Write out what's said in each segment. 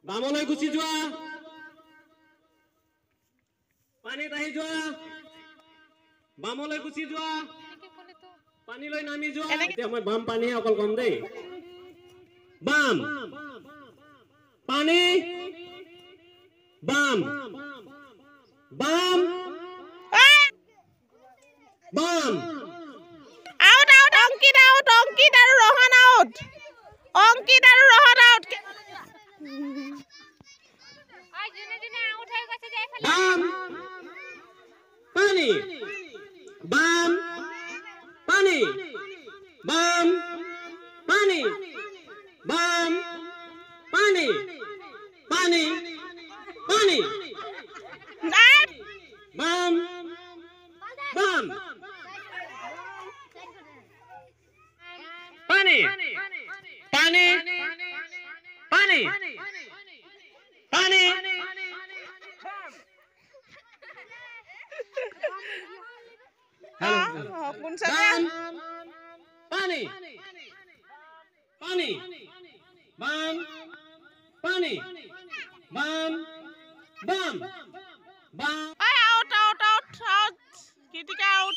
বামলৈ গুচি যোৱা পানীত আহি যোৱা বামলৈ গুচি যোৱা পানীলৈ নামি যোৱা এতিয়া মই বাম পানী অকল কম দেই বাম পানী বাম বাম বাম আউট আউট অংকিত আৰু ৰহন আউট অংকিত আৰু ৰহন আউট বাম পানী বাম পানী বাম পানী বাম পানী পানী পানী বাম বাম পানী পানী পানী পানী কোন পানী পানী বাম পানী বাম বাম বাম out out out out Krittika out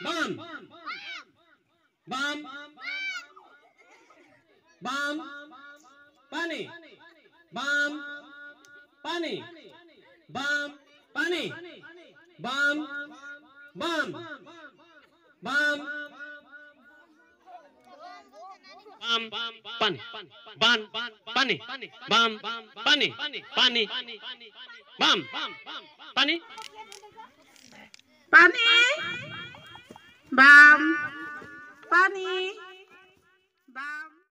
বাম বাম বাম পানী বাম পানী বাম পানী বাম বাম বাম বাম পানী বাম পানী বাম পানী পানী বাম পানী পানী বাম পানী বাম